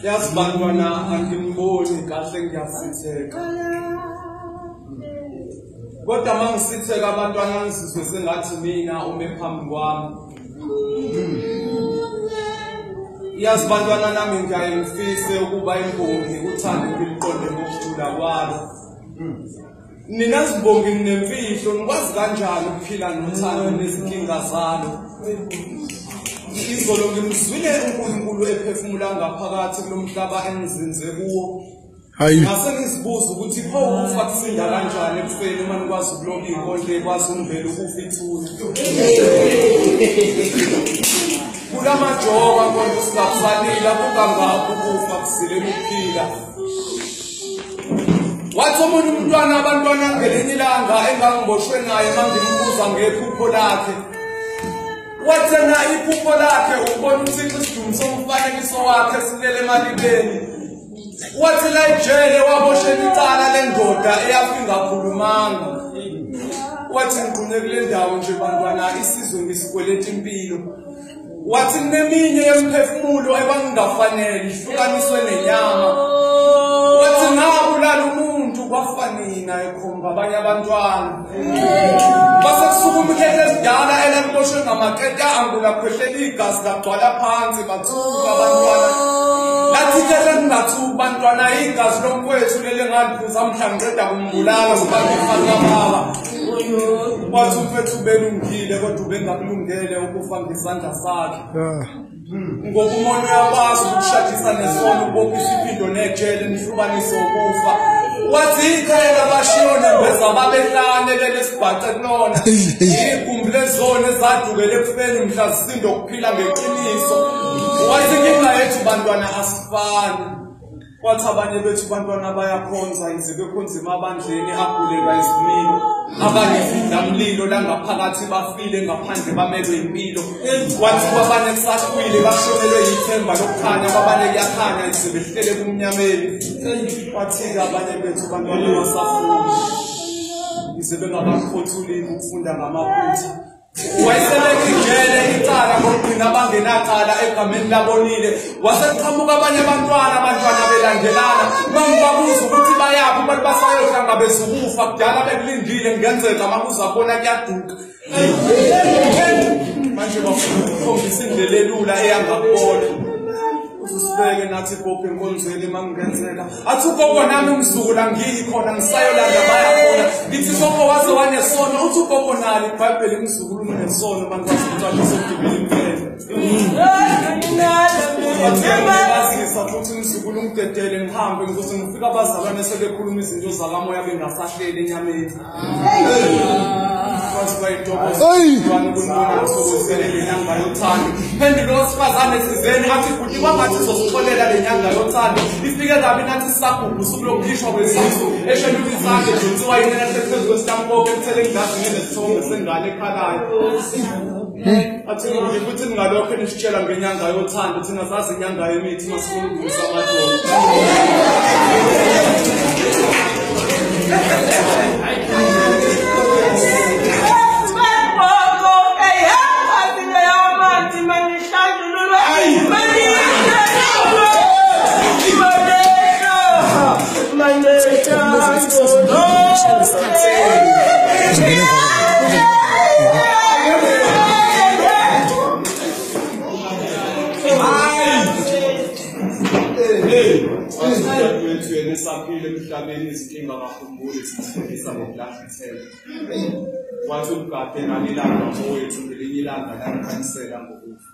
Yazi bantwana angimiboni kahle ngiyasitheka. Kodwa mangisitheka abantwana ngizizwe sengathi mina ume phambi kwami. Yazi bantwana nami ngiyaye ngifise ukuba imbongi uthando ngiliqonde ngokujula kwalo. Nina sibongi nemfihlo ngikwazi kanjani ukuphila nothando nezinkinga zalo. Izolo ngimzwile uNkulunkulu ephefumula ngaphakathi kulomhlaba engizinze kuwo. Ngase ngizibuza ukuthi pho ukufa kusinda kanjani ekufeni uma nikwazi ukuloba inkondlo ekwazi ungivela ukufa ithuna. Kulamajoka konke singakufanele akukangaphi ukufa kusilela ukuphila. Wathi omunye umntwana abantwana ngelinye ilanga engangiboshwe naye mangimbuza ngephupho lakhe. Wathena iphupho lakhe ubona uThixo isidumo somfanekiso wakhe silele emalibeni. Wathi la ejele waboshela icala lendoda eyafika khulumanga. Wathi ngiqune kule ndawo nje bantwana isizwe ngisikweleta impilo. Wathi neminye yemphefumulo ebangingafanele ihlukaniswe nenyama. Wathi ngabulala umuntu kwafanina ekhomba abanye abantwana. Base kusuka umkhethe esidala elaliboshwe ngamakete angula khwehlela igazi lagcwala phansi bathuka abantwana. Lathi ke sengathuka bantwana igazi lomkwethu lele ngaliphuza mhlawumbe ngiceda kumbulala ngibangifaka baba. Wathi umfethu ubelungile kodwa ubengakulungele ukufa ngesandla sakhe. Ngoba umoya uyakwazi ukushadisa nesono ukubophisha impilo nejele nihlukanise ukufa. Wathi ikhaya labashiyona beza babehlane lele sibhace kulona. Igumbi lezone ezadukele ekufeni mhla zisindo ukuphila ngeqiniso. Wathi inkinga yethu bantwana asifani. Wathi abanye bethu bantwana bayakhonza yize bekhonza emabandleni agulelwa izimilo. Abanye sidlamlilo la ngaphakathi bafile ngaphandle bamelwe impilo. Wathi abanye kusaqwile bashonelwe yithemba lokukhanya abanye kuyakhanya yize behlele kumnyameni. Wathi abanye bethu bantwana basafunda yize bengabakhothulile ukufunda ngamaphutha. Wayeselekijele icala ngokugcina abangenacala egameni labonile. Waseqhamuka abanye abantwana belandelana. Mangibabuza ukuthi bayaphi bathi basayohlangabeza ukufa kudala bekulindile kungenzeka makuza bona kuyaduka. Manje bafundisa indlela elula eyangakubona. Usibeke nathi iphupho enkonzweni mangenzeka. Athi ugogo nami umzukulu ngiyikhona ngisayolanda bayakhona. Ngithi sokho waze wanesono uthi ugogo nali iBhayibheli umzukulu unesono mangazithatha sokugibela impela. Basisa futhi umzukulu umdedele ngihambe ngizothi ngifika abazalwane sebekhuluma izinto zakamoya bengasahleli enyameni. Phendulo wesifazane thizeni athi futhi kwangathi sizosixolela le nyanga yothando ifike kabi nathi sisagugu usuku lokukhishwa kwesisu eshelula isandla njengoba yinena phezu kwesitampoke ekuthele ngazi ngesithombe sengane ekhalayo. Athi futhi ningalokho nisitshela ngenyanga yothando thina sazi inyanga yemithi masifuna ukudlisa amadolo. Saphile emhlabeni izinkinga bakhumbule sithekisa ngokulahla ithemba. Wathi ugade nalilanga mfowethu ngelinye ilanga lakhanyisela ngokufa.